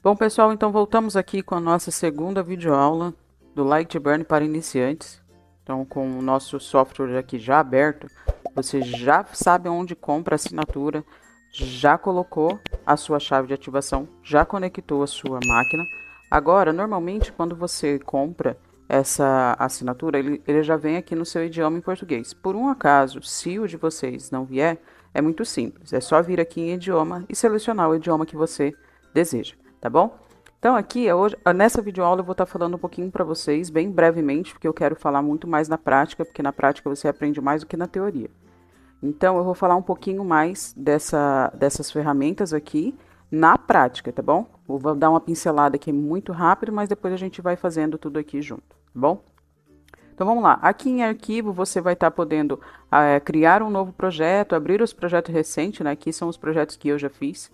Bom, pessoal, então voltamos aqui com a nossa segunda videoaula do Lightburn para iniciantes. Então, com o nosso software aqui já aberto, você já sabe onde compra a assinatura, já colocou a sua chave de ativação, já conectou a sua máquina. Agora, normalmente, quando você compra essa assinatura, ele já vem aqui no seu idioma em português. Por um acaso, se o de vocês não vier, é muito simples. É só vir aqui em idioma e selecionar o idioma que você deseja, tá bom? Então aqui, hoje, nessa videoaula eu vou estar falando um pouquinho para vocês, bem brevemente, porque eu quero falar muito mais na prática, porque na prática você aprende mais do que na teoria. Então eu vou falar um pouquinho mais dessas ferramentas aqui na prática, tá bom? Eu vou dar uma pincelada aqui muito rápido, mas depois a gente vai fazendo tudo aqui junto, tá bom? Então vamos lá. Aqui em arquivo você vai estar podendo criar um novo projeto, abrir os projetos recentes, né? Aqui são os projetos que eu já fiz.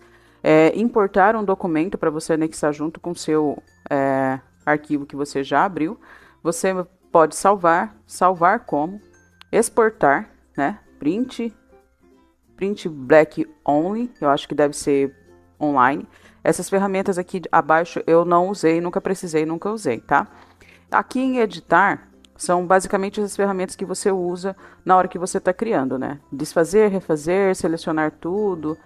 Importar um documento para você anexar junto com o seu arquivo que você já abriu. Você pode salvar como, exportar, né? Print black only, eu acho que deve ser online. Essas ferramentas aqui abaixo eu não usei, nunca precisei, nunca usei, tá? Aqui em editar, são basicamente as ferramentas que você usa na hora que você está criando, né? Desfazer, refazer, selecionar tudo.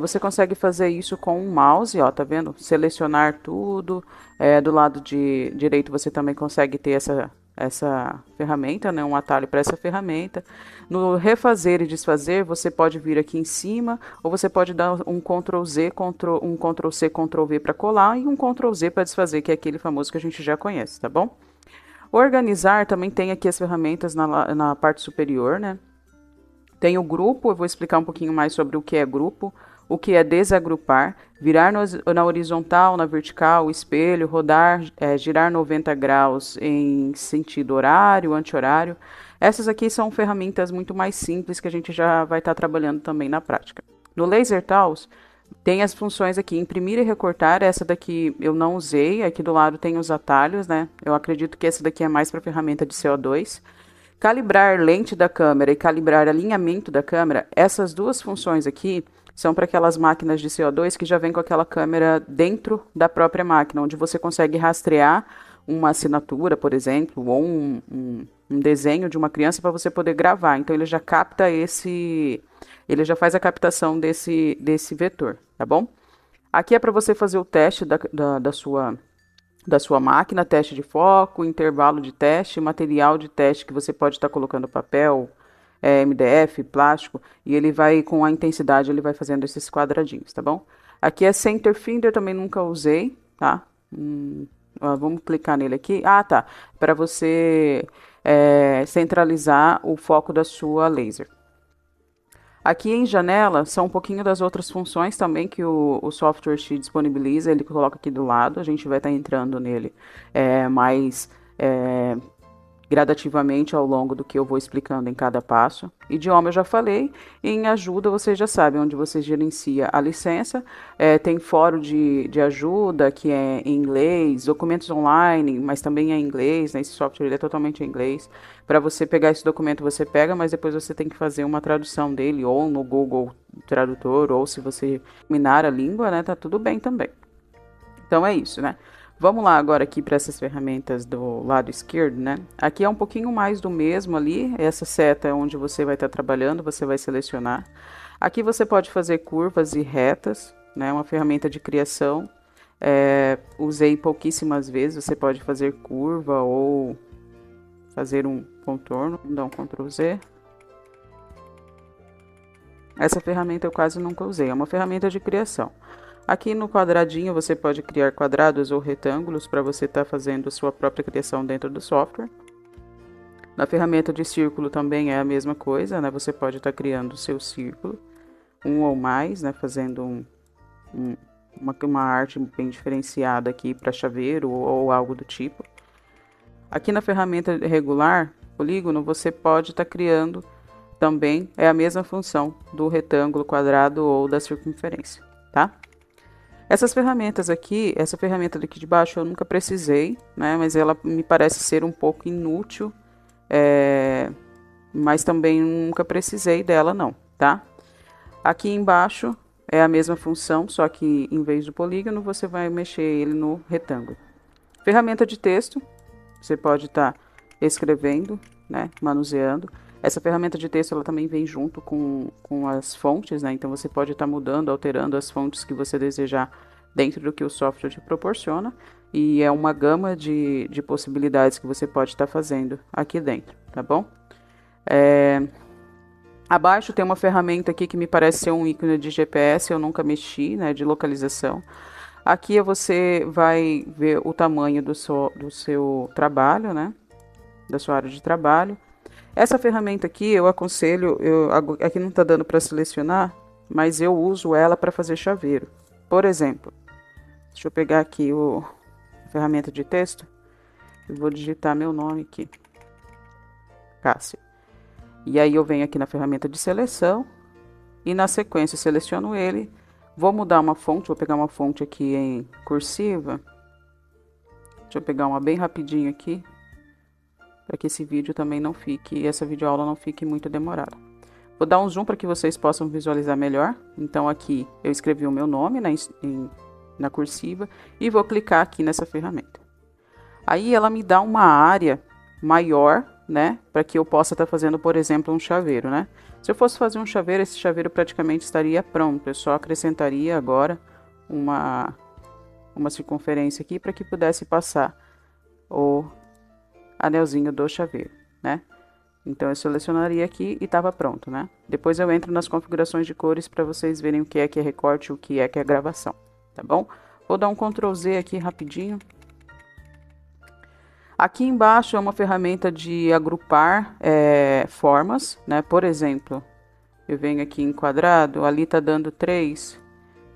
Você consegue fazer isso com um mouse, ó, tá vendo? Selecionar tudo. Do lado direito você também consegue ter essa ferramenta, né? Um atalho para essa ferramenta. No refazer e desfazer, você pode vir aqui em cima, ou você pode dar um Ctrl Z, um Ctrl C, Ctrl V para colar e um Ctrl Z para desfazer, que é aquele famoso que a gente já conhece, tá bom? Organizar também tem aqui as ferramentas na parte superior, né? Tem o grupo, eu vou explicar um pouquinho mais sobre o que é grupo, o que é desagrupar, virar na horizontal, na vertical, espelho, rodar, girar 90 graus em sentido horário, anti-horário. Essas aqui são ferramentas muito mais simples que a gente já vai estar trabalhando também na prática. No Laser Tools, tem as funções aqui, imprimir e recortar, essa daqui eu não usei, aqui do lado tem os atalhos, né? Eu acredito que essa daqui é mais para ferramenta de CO2. Calibrar lente da câmera e calibrar alinhamento da câmera, essas duas funções aqui são para aquelas máquinas de CO2 que já vem com aquela câmera dentro da própria máquina, onde você consegue rastrear uma assinatura, por exemplo, ou um desenho de uma criança para você poder gravar. Então ele já capta ele já faz a captação desse vetor, tá bom? Aqui é para você fazer o teste da sua máquina, teste de foco, intervalo de teste, material de teste que você pode estar colocando papel, MDF, plástico, e ele vai, com a intensidade, ele vai fazendo esses quadradinhos, tá bom? Aqui é Center Finder, também nunca usei, tá? Vamos clicar nele aqui. Ah, tá. Para você centralizar o foco da sua laser. Aqui em janela são um pouquinho das outras funções também que o software te disponibiliza, ele coloca aqui do lado, a gente vai estar entrando nele mais gradativamente ao longo do que eu vou explicando em cada passo. Idioma eu já falei, e em ajuda você já sabe onde você gerencia a licença, tem fórum de ajuda que é em inglês, documentos online, mas também é em inglês, né? Esse software é totalmente em inglês. Para você pegar esse documento você pega, mas depois você tem que fazer uma tradução dele, ou no Google Tradutor, ou se você dominar a língua, né, tá tudo bem também. Então é isso, né? Vamos lá agora aqui para essas ferramentas do lado esquerdo, né? Aqui é um pouquinho mais do mesmo ali, essa seta é onde você vai estar trabalhando, você vai selecionar. Aqui você pode fazer curvas e retas, né? Uma ferramenta de criação. Usei pouquíssimas vezes, você pode fazer curva ou fazer um contorno, vamos dar um Ctrl Z. Essa ferramenta eu quase nunca usei, é uma ferramenta de criação. Aqui no quadradinho você pode criar quadrados ou retângulos para você estar fazendo a sua própria criação dentro do software. Na ferramenta de círculo também é a mesma coisa, né? Você pode estar criando o seu círculo, um ou mais, né? Fazendo uma arte bem diferenciada aqui para chaveiro ou algo do tipo. Aqui na ferramenta regular, polígono, você pode estar criando também, é a mesma função do retângulo, quadrado ou da circunferência, tá? Essas ferramentas aqui, essa ferramenta daqui de baixo eu nunca precisei, né? Mas ela me parece ser um pouco inútil, mas também nunca precisei dela não, tá? Aqui embaixo é a mesma função, só que em vez do polígono, você vai mexer ele no retângulo. Ferramenta de texto, você pode estar escrevendo, né, manuseando. Essa ferramenta de texto ela também vem junto com as fontes, né? Então você pode estar mudando, alterando as fontes que você desejar dentro do que o software te proporciona. E é uma gama de possibilidades que você pode estar fazendo aqui dentro, tá bom? Abaixo tem uma ferramenta aqui que me parece ser um ícone de GPS, eu nunca mexi, né, de localização. Aqui você vai ver o tamanho do seu trabalho, né, da sua área de trabalho. Essa ferramenta aqui eu aconselho, aqui não está dando para selecionar, mas eu uso ela para fazer chaveiro. Por exemplo, deixa eu pegar aqui a ferramenta de texto, eu vou digitar meu nome aqui, Cássia. E aí eu venho aqui na ferramenta de seleção e na sequência seleciono ele. Vou mudar uma fonte, vou pegar uma fonte aqui em cursiva. Deixa eu pegar uma bem rapidinho aqui, para que esse vídeo também não fique, essa videoaula não fique muito demorada. Vou dar um zoom para que vocês possam visualizar melhor. Então aqui eu escrevi o meu nome na cursiva e vou clicar aqui nessa ferramenta. Aí ela me dá uma área maior, né, para que eu possa estar fazendo, por exemplo, um chaveiro, né? Se eu fosse fazer um chaveiro, esse chaveiro praticamente estaria pronto. Eu só acrescentaria agora uma circunferência aqui para que pudesse passar o anelzinho do chaveiro, né? Então eu selecionaria aqui e estava pronto, né? Depois eu entro nas configurações de cores para vocês verem o que é recorte e o que é gravação, tá bom? Vou dar um Ctrl Z aqui rapidinho. Aqui embaixo é uma ferramenta de agrupar formas, né? Por exemplo, eu venho aqui em quadrado, ali está dando 3.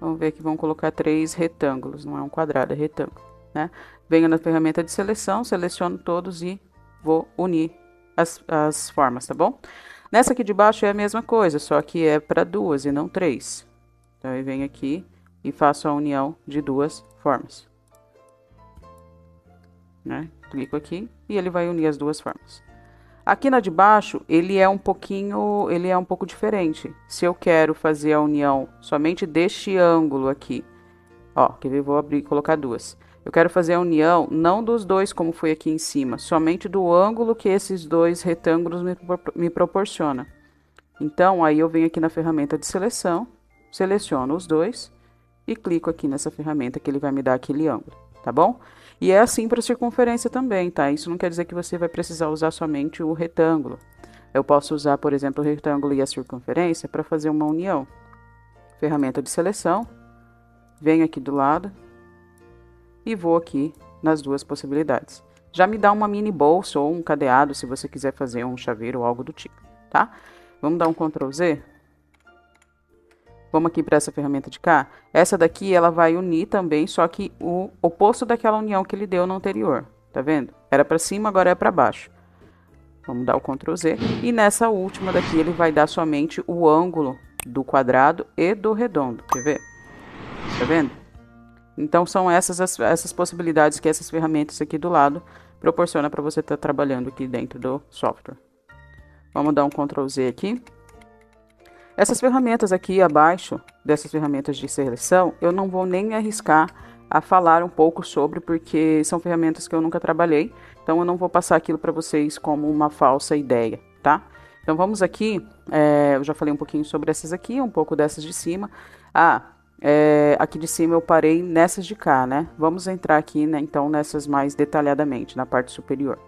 Vamos ver aqui, vamos colocar 3 retângulos, não é um quadrado, é retângulo, né? Venho na ferramenta de seleção, seleciono todos e vou unir as formas, tá bom? Nessa aqui de baixo é a mesma coisa, só que é para 2 e não 3. Então eu venho aqui e faço a união de 2 formas, né? Clico aqui e ele vai unir as 2 formas. Aqui na de baixo, ele é um pouco diferente. Se eu quero fazer a união somente deste ângulo aqui, ó, quer ver? Vou abrir e colocar 2. Eu quero fazer a união não dos 2 como foi aqui em cima, somente do ângulo que esses 2 retângulos me proporcionam. Então, aí eu venho aqui na ferramenta de seleção, seleciono os 2 e clico aqui nessa ferramenta que ele vai me dar aquele ângulo, tá bom? E é assim para circunferência também, tá? Isso não quer dizer que você vai precisar usar somente o retângulo. Eu posso usar, por exemplo, o retângulo e a circunferência para fazer uma união. Ferramenta de seleção, venho aqui do lado e vou aqui nas 2 possibilidades. Já me dá uma mini bolsa ou um cadeado se você quiser fazer um chaveiro ou algo do tipo, tá? Vamos dar um Ctrl Z. Vamos aqui para essa ferramenta de cá. Essa daqui, ela vai unir também, só que o oposto daquela união que ele deu no anterior. Tá vendo? Era para cima, agora é para baixo. Vamos dar o Ctrl Z. E nessa última daqui, ele vai dar somente o ângulo do quadrado e do redondo. Quer ver? Tá vendo? Então, são essas possibilidades que essas ferramentas aqui do lado proporcionam para você estar trabalhando aqui dentro do software. Vamos dar um Ctrl Z aqui. Essas ferramentas aqui abaixo, dessas ferramentas de seleção, eu não vou nem arriscar a falar um pouco sobre, porque são ferramentas que eu nunca trabalhei, então eu não vou passar aquilo para vocês como uma falsa ideia, tá? Então vamos aqui, eu já falei um pouquinho sobre essas aqui, um pouco dessas de cima. Aqui de cima eu parei nessas de cá, né? Vamos entrar aqui, né, então nessas mais detalhadamente, na parte superior.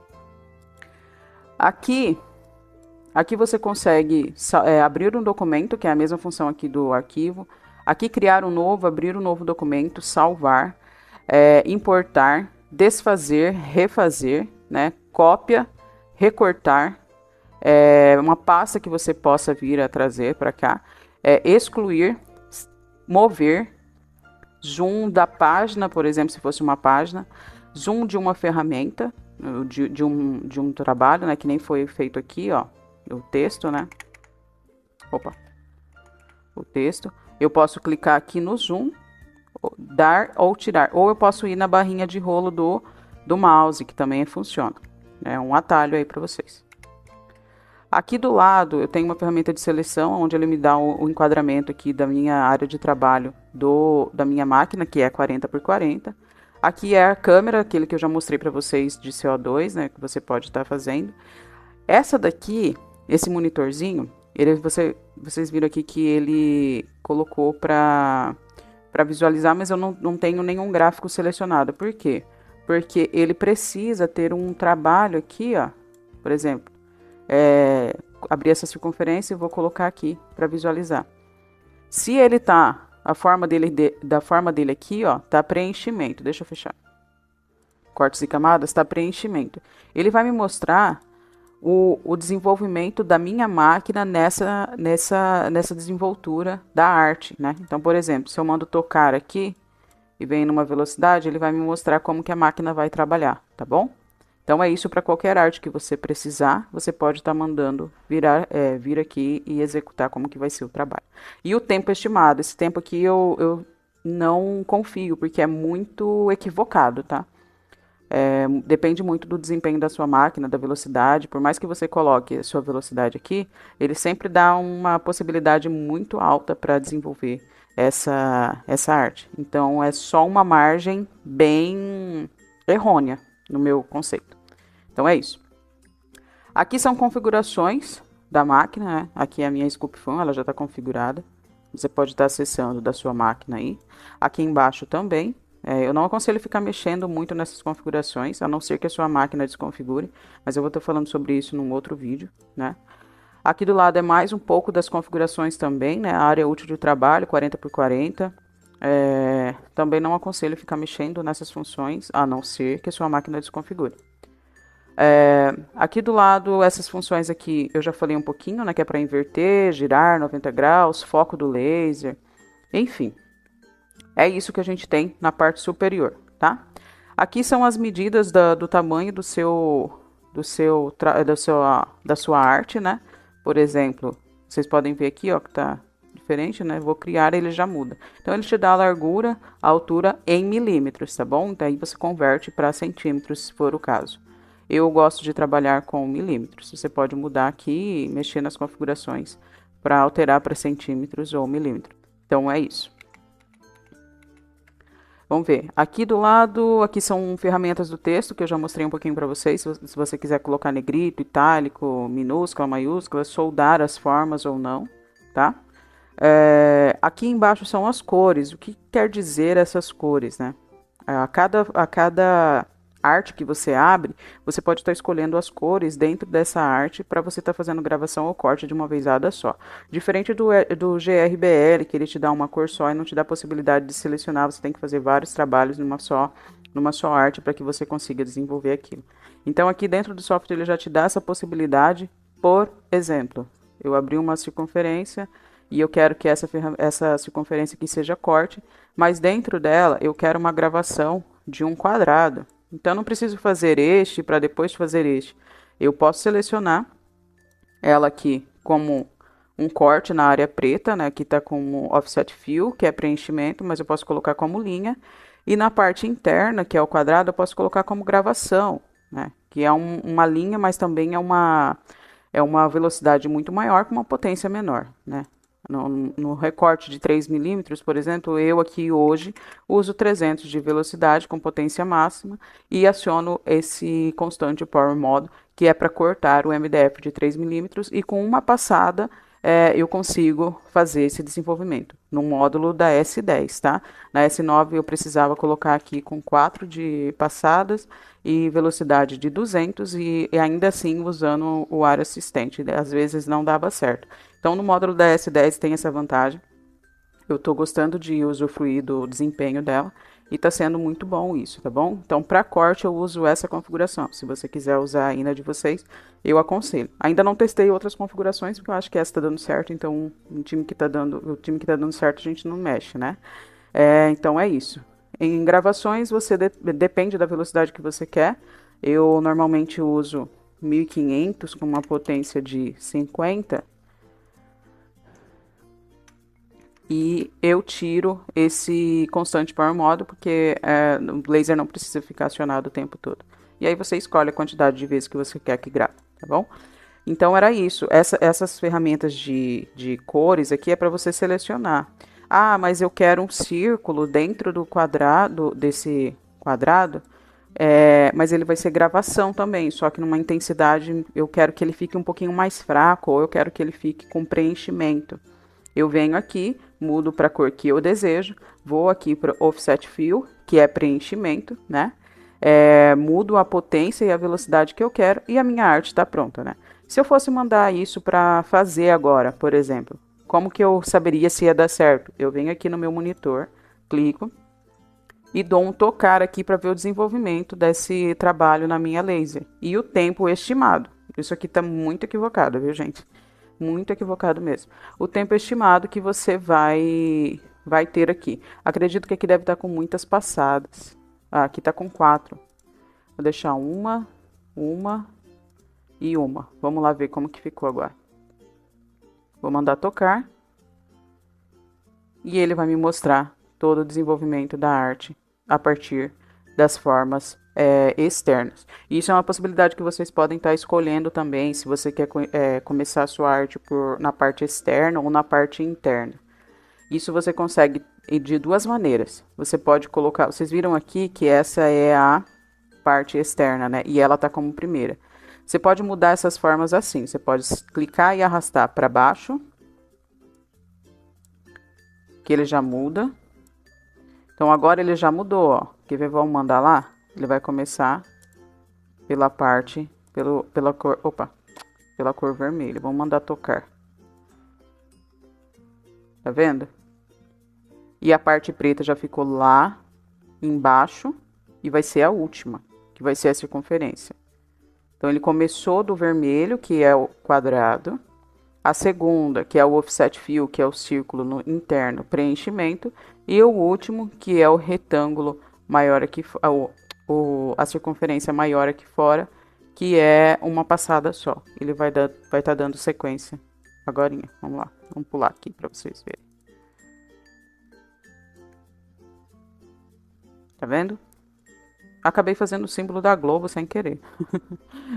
Aqui você consegue abrir um documento, que é a mesma função aqui do arquivo. Aqui criar um novo, abrir um novo documento, salvar, importar, desfazer, refazer, né? Cópia, recortar, uma pasta que você possa vir a trazer para cá, excluir, mover, zoom da página, por exemplo, se fosse uma página, zoom de uma ferramenta, de um trabalho, né? Que nem foi feito aqui, ó. O texto, né? O texto. Eu posso clicar aqui no zoom, dar ou tirar. Ou eu posso ir na barrinha de rolo do mouse, que também funciona. É um atalho aí para vocês. Aqui do lado eu tenho uma ferramenta de seleção, onde ele me dá o enquadramento aqui da minha área de trabalho da minha máquina, que é 40 por 40. Aqui é a câmera, aquele que eu já mostrei para vocês de CO2, né, que você pode estar fazendo. Essa daqui, esse monitorzinho, vocês viram aqui que ele colocou para visualizar, mas eu não tenho nenhum gráfico selecionado. Por quê? Porque ele precisa ter um trabalho aqui, ó, por exemplo, abrir essa circunferência e vou colocar aqui para visualizar. Se ele tá, da forma dele aqui, ó, tá preenchimento. Deixa eu fechar. Cortes e camadas, tá preenchimento. Ele vai me mostrar o desenvolvimento da minha máquina nessa desenvoltura da arte, né? Então, por exemplo, se eu mando tocar aqui e vem numa velocidade, ele vai me mostrar como que a máquina vai trabalhar, tá bom? Então é isso, para qualquer arte que você precisar, você pode estar mandando vir aqui e executar como que vai ser o trabalho. E o tempo estimado, esse tempo aqui eu não confio, porque é muito equivocado, tá? Depende muito do desempenho da sua máquina, da velocidade. Por mais que você coloque a sua velocidade aqui, ele sempre dá uma possibilidade muito alta para desenvolver essa arte. Então é só uma margem bem errônea no meu conceito. Então é isso. Aqui são configurações da máquina, né? Aqui é a minha SculpFun, ela já está configurada. Você pode estar acessando da sua máquina aí. Aqui embaixo também. Eu não aconselho ficar mexendo muito nessas configurações, a não ser que a sua máquina desconfigure, mas eu vou estar falando sobre isso num outro vídeo, né? Aqui do lado é mais um pouco das configurações também, né? A área útil de trabalho, 40 por 40. Também não aconselho ficar mexendo nessas funções, a não ser que a sua máquina desconfigure. Aqui do lado, essas funções aqui, eu já falei um pouquinho, né? Que é para inverter, girar 90 graus, foco do laser, enfim. É isso que a gente tem na parte superior, tá? Aqui são as medidas do tamanho da sua arte, né? Por exemplo, vocês podem ver aqui, ó, que tá diferente, né? Vou criar, ele já muda. Então, ele te dá a largura, a altura em milímetros, tá bom? Então, aí você converte para centímetros, se for o caso. Eu gosto de trabalhar com milímetros. Você pode mudar aqui e mexer nas configurações para alterar para centímetros ou milímetros. Então, é isso. Vamos ver. Aqui do lado, aqui são ferramentas do texto que eu já mostrei um pouquinho para vocês. Se você quiser colocar negrito, itálico, minúscula, maiúscula, soldar as formas ou não, tá? Aqui embaixo são as cores. O que quer dizer essas cores, né? A cada arte que você abre, você pode estar escolhendo as cores dentro dessa arte para você estar fazendo gravação ou corte de uma vezada só. Diferente do GRBL, que ele te dá uma cor só e não te dá a possibilidade de selecionar, você tem que fazer vários trabalhos numa só arte para que você consiga desenvolver aquilo. Então aqui dentro do software ele já te dá essa possibilidade. Por exemplo, eu abri uma circunferência e eu quero que essa circunferência aqui seja corte, mas dentro dela eu quero uma gravação de um quadrado. Então, não preciso fazer este para depois fazer este. Eu posso selecionar ela aqui como um corte na área preta, né? Aqui está como Offset Fill, que é preenchimento, mas eu posso colocar como linha. E na parte interna, que é o quadrado, eu posso colocar como gravação, né? Que é uma linha, mas também é uma velocidade muito maior com uma potência menor, né? No recorte de 3 milímetros, por exemplo, eu aqui hoje uso 300 de velocidade com potência máxima e aciono esse constante Power Mode, que é para cortar o MDF de 3 milímetros, e com uma passada eu consigo fazer esse desenvolvimento no módulo da S10, tá? Na S9 eu precisava colocar aqui com 4 de passadas e velocidade de 200 e ainda assim usando o ar assistente. Às vezes não dava certo. Então, no módulo da S10 tem essa vantagem. Eu estou gostando de usufruir do desempenho dela e está sendo muito bom isso, tá bom? Então, para corte eu uso essa configuração. Se você quiser usar ainda de vocês, eu aconselho. Ainda não testei outras configurações, porque eu acho que essa está dando certo, então o time que está dando certo a gente não mexe, né? Então é isso. Em gravações, você depende da velocidade que você quer. Eu normalmente uso 1500 com uma potência de 50. E eu tiro esse constante Power Mode, porque o laser não precisa ficar acionado o tempo todo. E aí você escolhe a quantidade de vezes que você quer que grave, tá bom? Então era isso. Essas ferramentas de cores aqui é para você selecionar. Ah, mas eu quero um círculo dentro do quadrado, desse quadrado, mas ele vai ser gravação também, só que numa intensidade eu quero que ele fique um pouquinho mais fraco, ou eu quero que ele fique com preenchimento. Eu venho aqui, mudo para a cor que eu desejo, vou aqui para Offset Fill, que é preenchimento, né? Mudo a potência e a velocidade que eu quero e a minha arte está pronta, né? Se eu fosse mandar isso para fazer agora, por exemplo, como que eu saberia se ia dar certo? Eu venho aqui no meu monitor, clico e dou um tocar aqui para ver o desenvolvimento desse trabalho na minha laser e o tempo estimado. Isso aqui está muito equivocado, viu, gente? Muito equivocado mesmo. O tempo estimado que você vai ter aqui. Acredito que aqui deve estar com muitas passadas. Ah, aqui está com 4. Vou deixar uma e uma. Vamos lá ver como que ficou agora. Vou mandar tocar. E ele vai me mostrar todo o desenvolvimento da arte a partir das formas externas. Isso é uma possibilidade que vocês podem estar escolhendo também, se você quer começar a sua arte na parte externa ou na parte interna. Isso você consegue de duas maneiras. Você pode colocar, vocês viram aqui que essa é a parte externa, né? E ela tá como primeira. Você pode mudar essas formas assim. Você pode clicar e arrastar para baixo, que ele já muda. Então agora ele já mudou, ó. Quer ver? Vamos mandar lá? Ele vai começar pela parte, pela cor vermelha. Vamos mandar tocar. Tá vendo? E a parte preta já ficou lá embaixo e vai ser a última, que vai ser a circunferência. Então ele começou do vermelho, que é o quadrado, a segunda, que é o offset fill, que é o círculo no interno, preenchimento, e o último, que é o retângulo maior aqui, a circunferência maior aqui fora, que é uma passada só. Ele vai estar dando sequência agorinha. Vamos lá, vamos pular aqui para vocês verem. Tá vendo? Acabei fazendo o símbolo da Globo sem querer.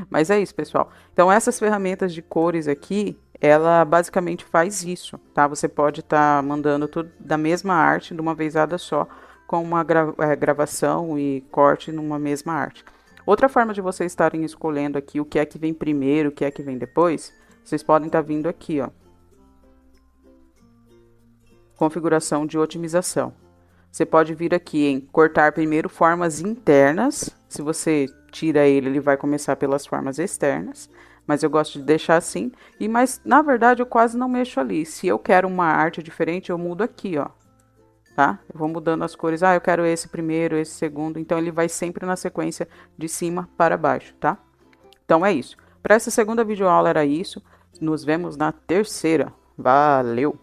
Mas é isso, pessoal. Então, essas ferramentas de cores aqui, ela basicamente faz isso, tá? Você pode estar mandando tudo da mesma arte de uma vezada só, com uma gravação e corte numa mesma arte. Outra forma de vocês estarem escolhendo aqui o que é que vem primeiro, o que é que vem depois, vocês podem estar vindo aqui, ó. Configuração de otimização. Você pode vir aqui em cortar primeiro formas internas. Se você tira ele, ele vai começar pelas formas externas. Mas eu gosto de deixar assim. Mas, na verdade, eu quase não mexo ali. Se eu quero uma arte diferente, eu mudo aqui, ó. Tá? Eu vou mudando as cores. Ah, eu quero esse primeiro, esse segundo. Então, ele vai sempre na sequência de cima para baixo, tá? Então, é isso. Para essa segunda videoaula era isso. Nos vemos na terceira. Valeu!